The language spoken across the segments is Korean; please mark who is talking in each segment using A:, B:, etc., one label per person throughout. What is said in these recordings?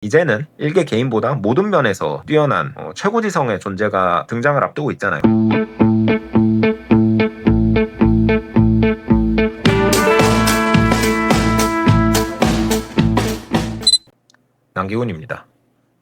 A: 이제는 일개 개인보다 모든 면에서 뛰어난 최고지성의 존재가 등장을 앞두고 있잖아요. 남기훈입니다.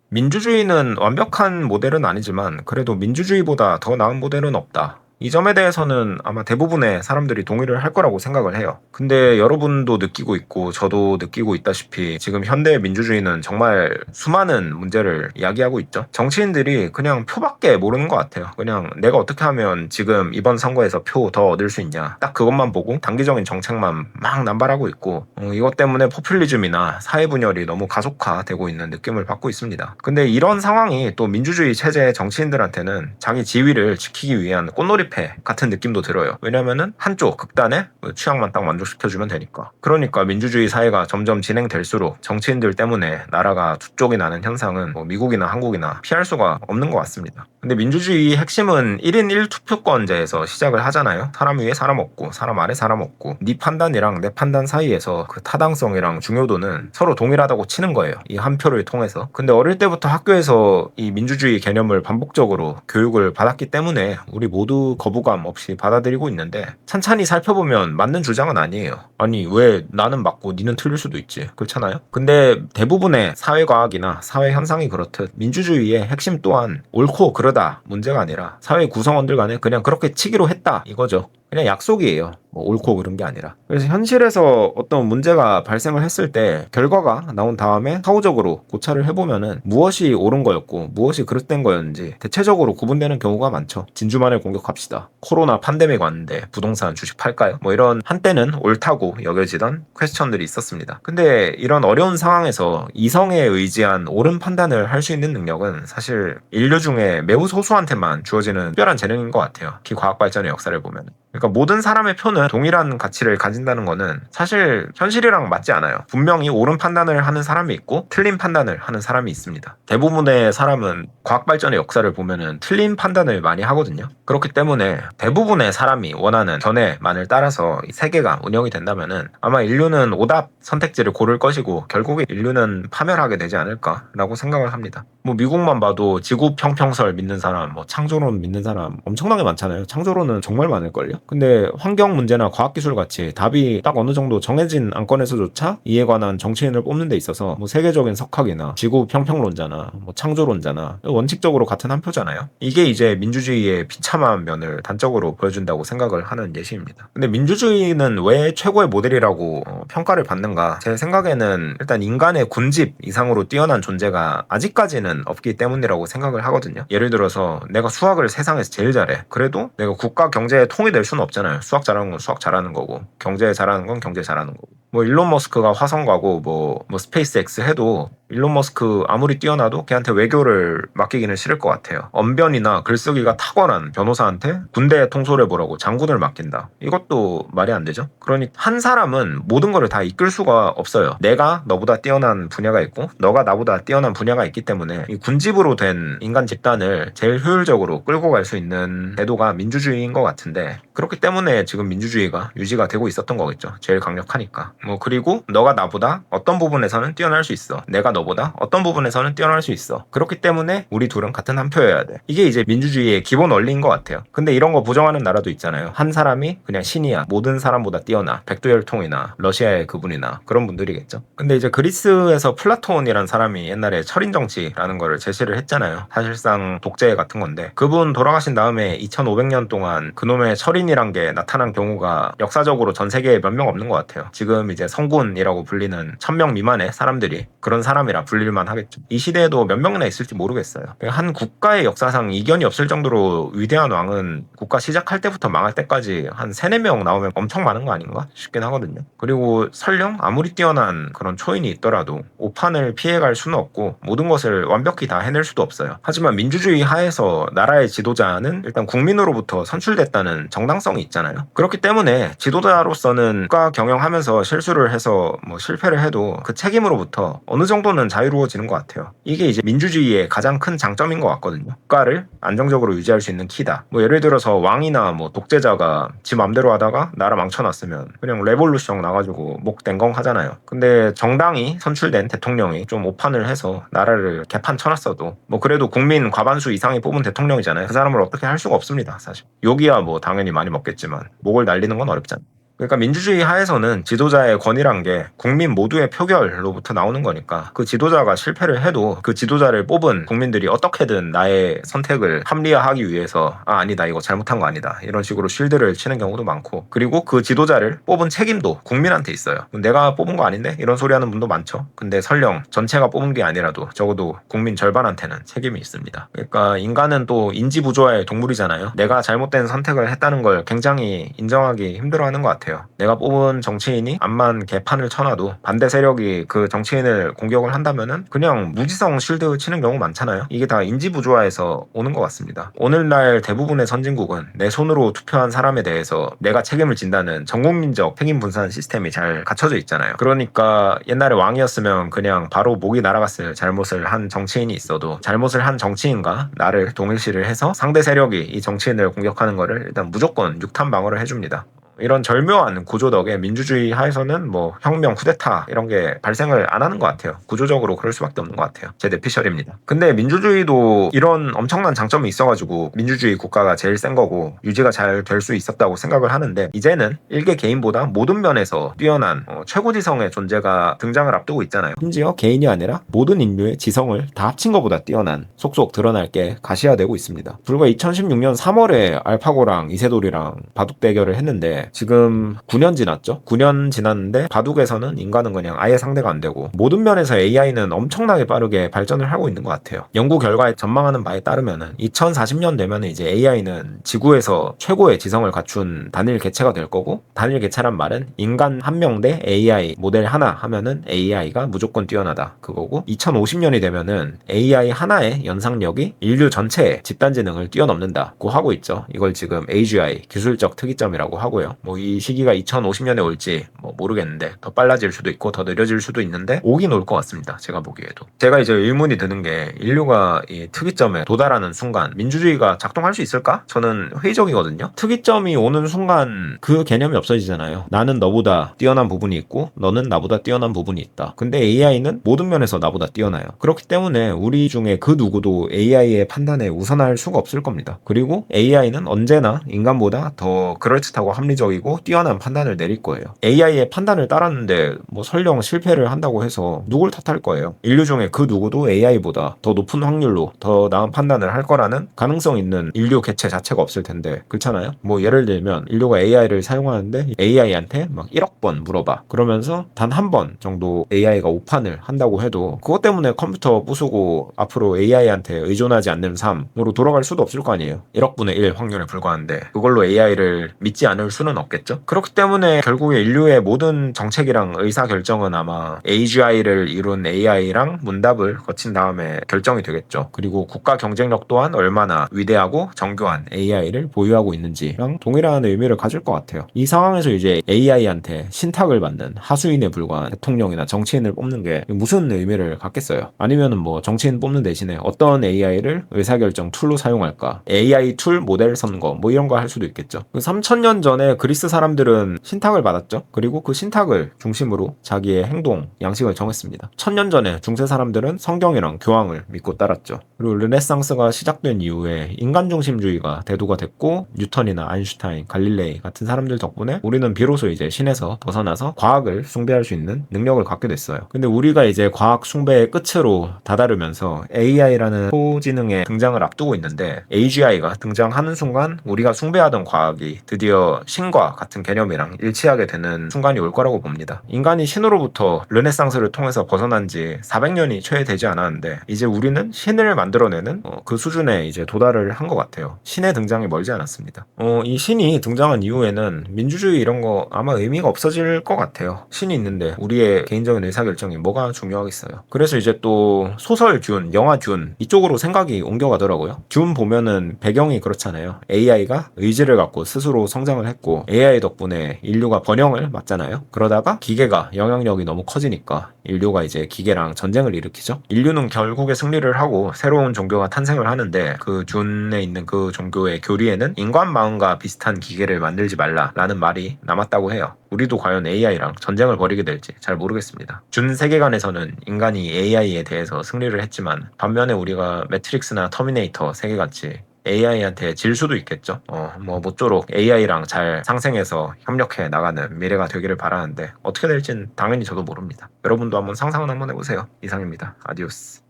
A: 민주주의는 완벽한 모델은 아니지만 그래도 민주주의보다 더 나은 모델은 없다. 이 점에 대해서는 아마 대부분의 사람들이 동의를 할 거라고 생각을 해요. 근데 여러분도 느끼고 있고 저도 느끼고 있다시피 지금 현대 민주주의는 정말 수많은 문제를 야기하고 있죠. 정치인들이 그냥 표밖에 모르는 것 같아요. 그냥 내가 어떻게 하면 지금 이번 선거에서 표 더 얻을 수 있냐, 딱 그것만 보고 단기적인 정책만 막 남발하고 있고 이것 때문에 포퓰리즘이나 사회분열이 너무 가속화되고 있는 느낌을 받고 있습니다. 근데 이런 상황이 또 민주주의 체제의 정치인들한테는 자기 지위를 지키기 위한 꽃놀이 패 같은 느낌도 들어요. 왜냐면은 한쪽 극단의 취향만 딱 만족시켜주면 되니까. 그러니까 민주주의 사회가 점점 진행될수록 정치인들 때문에 나라가 두 쪽이 나는 현상은 미국이나 한국이나 피할 수가 없는 것 같습니다. 근데 민주주의의 핵심은 1인 1투표권제에서 시작을 하잖아요. 사람 위에 사람 없고 사람 아래 사람 없고 네 판단이랑 내 판단 사이에서 그 타당성이랑 중요도는 서로 동일하다고 치는 거예요. 이 한 표를 통해서. 근데 어릴 때부터 학교에서 이 민주주의 개념을 반복적으로 교육을 받았기 때문에 우리 모두 거부감 없이 받아들이고 있는데 찬찬히 살펴보면 맞는 주장은 아니에요. 아니 왜 나는 맞고 니는 틀릴 수도 있지. 그렇잖아요. 근데 대부분의 사회과학이나 사회현상이 그렇듯 민주주의의 핵심 또한 옳고 그르다 문제가 아니라 사회 구성원들 간에 그냥 그렇게 치기로 했다 이거죠. 그냥 약속이에요. 옳고 그른 게 아니라. 그래서 현실에서 어떤 문제가 발생을 했을 때 결과가 나온 다음에 사후적으로 고찰을 해보면은 무엇이 옳은 거였고 무엇이 그릇된 거였는지 대체적으로 구분되는 경우가 많죠. 진주만을 공격합시다. 코로나 팬데믹 왔는데 부동산 주식 팔까요? 이런 한때는 옳다고 여겨지던 퀘스천들이 있었습니다. 근데 이런 어려운 상황에서 이성에 의지한 옳은 판단을 할 수 있는 능력은 사실 인류 중에 매우 소수한테만 주어지는 특별한 재능인 것 같아요. 특히 과학 발전의 역사를 보면. 그러니까 모든 사람의 표는 동일한 가치를 가진다는 거는 사실 현실이랑 맞지 않아요. 분명히 옳은 판단을 하는 사람이 있고 틀린 판단을 하는 사람이 있습니다. 대부분의 사람은 과학 발전의 역사를 보면은 틀린 판단을 많이 하거든요. 그렇기 때문에 대부분의 사람이 원하는 견해만을 따라서 이 세계가 운영이 된다면은 아마 인류는 오답 선택지를 고를 것이고 결국에 인류는 파멸하게 되지 않을까라고 생각을 합니다. 미국만 봐도 지구 평평설 믿는 사람, 창조론 믿는 사람 엄청나게 많잖아요. 창조론은 정말 많을걸요. 근데 환경 문제나 과학기술 같이 답이 딱 어느 정도 정해진 안건에서조차 이에 관한 정치인을 뽑는 데 있어서 세계적인 석학이나 지구 평평론자나 창조론자나 원칙적으로 같은 한 표잖아요. 이게 이제 민주주의의 비참한 면을 단적으로 보여준다고 생각을 하는 예시입니다. 근데 민주주의는 왜 최고의 모델이라고 평가를 받는가? 제 생각에는 일단 인간의 군집 이상으로 뛰어난 존재가 아직까지는 없기 때문이라고 생각을 하거든요. 예를 들어서 내가 수학을 세상에서 제일 잘해. 그래도 내가 국가 경제에 통이 될 수는 없잖아요. 수학 잘하는 건 수학 잘하는 거고 경제 잘하는 건 경제 잘하는 거고. 일론 머스크가 화성 가고 스페이스 X 해도 일론 머스크 아무리 뛰어나도 걔한테 외교를 맡기기는 싫을 것 같아요. 언변이나 글쓰기가 탁월한 변호사한테 군대 통솔해보라고 장군을 맡긴다. 이것도 말이 안 되죠. 그러니 한 사람은 모든 거를 다 이끌 수가 없어요. 내가 너보다 뛰어난 분야가 있고 너가 나보다 뛰어난 분야가 있기 때문에 이 군집으로 된 인간 집단을 제일 효율적으로 끌고 갈 수 있는 제도가 민주주의인 것 같은데 그렇기 때문에 지금 민주주의가 유지가 되고 있었던 거겠죠. 제일 강력하니까. 그리고 너가 나보다 어떤 부분에서는 뛰어날 수 있어. 내가 너보다 어떤 부분에서는 뛰어날 수 있어. 그렇기 때문에 우리 둘은 같은 한 표여야 돼. 이게 이제 민주주의의 기본 원리인 것 같아요. 근데 이런 거 부정하는 나라도 있잖아요. 한 사람이 그냥 신이야. 모든 사람보다 뛰어나. 백두혈통이나 러시아의 그분이나 그런 분들이겠죠. 근데 이제 그리스에서 플라톤이란 사람이 옛날에 철인정치라는 거를 제시를 했잖아요. 사실상 독재 같은 건데 그분 돌아가신 다음에 2500년 동안 그놈의 철인이란 게 나타난 경우가 역사적으로 전 세계에 몇 명 없는 것 같아요. 지금 이제 성군이라고 불리는 1000명 미만의 사람들이 그런 사람이라 불릴만 하겠죠. 이 시대에도 몇 명이나 있을지 모르겠어요. 한 국가의 역사상 이견이 없을 정도로 위대한 왕은 국가 시작할 때부터 망할 때까지 한 3, 4명 나오면 엄청 많은 거 아닌가 싶긴 하거든요. 그리고 설령 아무리 뛰어난 그런 초인이 있더라도 오판을 피해갈 수는 없고 모든 것을 완벽히 다 해낼 수도 없어요. 하지만 민주주의 하에서 나라의 지도자는 일단 국민으로부터 선출됐다는 정당성이 있잖아요. 그렇기 때문에 지도자로서는 국가 경영하면서 실수를 해서 뭐 실패를 해도 그 책임으로부터 어느 정도는 자유로워지는 것 같아요. 이게 이제 민주주의의 가장 큰 장점인 것 같거든요. 국가를 안정적으로 유지할 수 있는 키다. 뭐 예를 들어서 왕이나 뭐 독재자가 지 맘대로 하다가 나라 망쳐놨으면 그냥 레볼루션 나가지고 목 댕강 하잖아요. 근데 정당이 선출된 대통령이 좀 오판을 해서 나라를 개판 쳐놨어도 뭐 그래도 국민 과반수 이상이 뽑은 대통령이잖아요. 그 사람을 어떻게 할 수가 없습니다, 사실. 욕이야 뭐 당연히 많이 먹겠지만 목을 날리는 건 어렵잖아요. 그러니까 민주주의 하에서는 지도자의 권위란 게 국민 모두의 표결로부터 나오는 거니까 그 지도자가 실패를 해도 그 지도자를 뽑은 국민들이 어떻게든 나의 선택을 합리화하기 위해서 아니다 이거 잘못한 거 아니다 이런 식으로 쉴드를 치는 경우도 많고, 그리고 그 지도자를 뽑은 책임도 국민한테 있어요. 내가 뽑은 거 아닌데? 이런 소리 하는 분도 많죠. 근데 설령 전체가 뽑은 게 아니라도 적어도 국민 절반한테는 책임이 있습니다. 그러니까 인간은 또 인지부조화의 동물이잖아요. 내가 잘못된 선택을 했다는 걸 굉장히 인정하기 힘들어하는 것 같아요. 내가 뽑은 정치인이 암만 개판을 쳐놔도 반대 세력이 그 정치인을 공격을 한다면은 그냥 무지성 쉴드 치는 경우 많잖아요. 이게 다 인지부조화에서 오는 것 같습니다. 오늘날 대부분의 선진국은 내 손으로 투표한 사람에 대해서 내가 책임을 진다는 전국민적 책임 분산 시스템이 잘 갖춰져 있잖아요. 그러니까 옛날에 왕이었으면 그냥 바로 목이 날아갔을 잘못을 한 정치인이 있어도 잘못을 한 정치인과 나를 동일시를 해서 상대 세력이 이 정치인을 공격하는 거를 일단 무조건 육탄 방어를 해줍니다. 이런 절묘한 구조 덕에 민주주의 하에서는 뭐 혁명, 쿠데타 이런 게 발생을 안 하는 것 같아요. 구조적으로 그럴 수밖에 없는 것 같아요. 제 내피셜입니다. 근데 민주주의도 이런 엄청난 장점이 있어가지고 민주주의 국가가 제일 센 거고 유지가 잘 될 수 있었다고 생각을 하는데, 이제는 일개 개인보다 모든 면에서 뛰어난 최고지성의 존재가 등장을 앞두고 있잖아요. 심지어 개인이 아니라 모든 인류의 지성을 다 합친 것보다 뛰어난, 속속 드러날 게 가시화되고 있습니다. 불과 2016년 3월에 알파고랑 이세돌이랑 바둑 대결을 했는데 지금 9년 지났죠? 9년 지났는데 바둑에서는 인간은 그냥 아예 상대가 안 되고 모든 면에서 AI는 엄청나게 빠르게 발전을 하고 있는 것 같아요. 연구 결과에 전망하는 바에 따르면은 2040년 되면은 이제 AI는 지구에서 최고의 지성을 갖춘 단일 개체가 될 거고, 단일 개체란 말은 인간 한 명 대 AI 모델 하나 하면은 AI가 무조건 뛰어나다 그거고, 2050년이 되면은 AI 하나의 연상력이 인류 전체의 집단지능을 뛰어넘는다고 하고 있죠. 이걸 지금 AGI 기술적 특이점이라고 하고요. 뭐 이 시기가 2050년에 올지 뭐 모르겠는데 더 빨라질 수도 있고 더 느려질 수도 있는데 오긴 올 것 같습니다. 제가 보기에도. 제가 이제 의문이 드는 게 인류가 이 특이점에 도달하는 순간 민주주의가 작동할 수 있을까? 저는 회의적이거든요. 특이점이 오는 순간 그 개념이 없어지잖아요. 나는 너보다 뛰어난 부분이 있고 너는 나보다 뛰어난 부분이 있다. 근데 AI는 모든 면에서 나보다 뛰어나요. 그렇기 때문에 우리 중에 그 누구도 AI의 판단에 우선할 수가 없을 겁니다. 그리고 AI는 언제나 인간보다 더 그럴듯하고 합리적이고 뛰어난 판단을 내릴 거예요. AI의 판단을 따랐는데 뭐 설령 실패를 한다고 해서 누굴 탓할 거예요? 인류 중에 그 누구도 AI보다 더 높은 확률로 더 나은 판단을 할 거라는 가능성 있는 인류 개체 자체가 없을 텐데, 그렇잖아요? 뭐 예를 들면 인류가 AI를 사용하는데 AI한테 막 1억 번 물어봐. 그러면서 단 한 번 정도 AI가 오판을 한다고 해도 그것 때문에 컴퓨터 부수고 앞으로 AI한테 의존하지 않는 삶으로 돌아갈 수도 없을 거 아니에요. 1억 분의 1 확률에 불과한데 그걸로 AI를 믿지 않을 수는 없겠죠. 그렇기 때문에 결국에 인류의 모든 정책이랑 의사결정은 아마 AGI를 이룬 AI랑 문답을 거친 다음에 결정이 되겠죠. 그리고 국가 경쟁력 또한 얼마나 위대하고 정교한 AI를 보유하고 있는지랑 동일한 의미를 가질 것 같아요. 이 상황에서 이제 AI한테 신탁을 받는 하수인에 불과한 대통령이나 정치인을 뽑는 게 무슨 의미를 갖겠어요? 아니면은 뭐 정치인 뽑는 대신에 어떤 AI를 의사결정 툴로 사용할까? AI 툴 모델 선거 뭐 이런 거 할 수도 있겠죠. 3000년 전에 그리스 사람들은 신탁을 받았죠. 그리고 그 신탁을 중심으로 자기의 행동, 양식을 정했습니다. 1000년 전에 중세 사람들은 성경이랑 교황을 믿고 따랐죠. 그리고 르네상스가 시작된 이후에 인간중심주의가 대두가 됐고, 뉴턴이나 아인슈타인, 갈릴레이 같은 사람들 덕분에 우리는 비로소 이제 신에서 벗어나서 과학을 숭배할 수 있는 능력을 갖게 됐어요. 근데 우리가 이제 과학 숭배의 끝으로 다다르면서 AI라는 초지능의 등장을 앞두고 있는데, AGI가 등장하는 순간 우리가 숭배하던 과학이 드디어 신과 같은 개념이랑 일치하게 되는 순간이 올 거라고 봅니다. 인간이 신으로부터 르네상스를 통해서 벗어난 지 400년이 채 되지 않았는데 이제 우리는 신을 만들어내는 그 수준에 이제 도달을 한 것 같아요. 신의 등장이 멀지 않았습니다. 이 신이 등장한 이후에는 민주주의 이런 거 아마 의미가 없어질 것 같아요. 신이 있는데 우리의 개인적인 의사결정이 뭐가 중요하겠어요. 그래서 이제 또 소설 듄, 영화 듄 이쪽으로 생각이 옮겨가더라고요. 듄 보면은 배경이 그렇잖아요. AI가 의지를 갖고 스스로 성장을 했고 그리고 AI 덕분에 인류가 번영을 맞잖아요. 그러다가 기계가 영향력이 너무 커지니까 인류가 이제 기계랑 전쟁을 일으키죠. 인류는 결국에 승리를 하고 새로운 종교가 탄생을 하는데 그 둔에 있는 그 종교의 교리에는 인간 마음과 비슷한 기계를 만들지 말라라는 말이 남았다고 해요. 우리도 과연 AI랑 전쟁을 벌이게 될지 잘 모르겠습니다. 준 세계관에서는 인간이 AI에 대해서 승리를 했지만 반면에 우리가 매트릭스나 터미네이터 세계같이 AI한테 질 수도 있겠죠. 뭐 모쪼록 AI랑 잘 상생해서 협력해 나가는 미래가 되기를 바라는데 어떻게 될진 당연히 저도 모릅니다. 여러분도 한번 상상은 한번 해보세요. 이상입니다. 아디오스.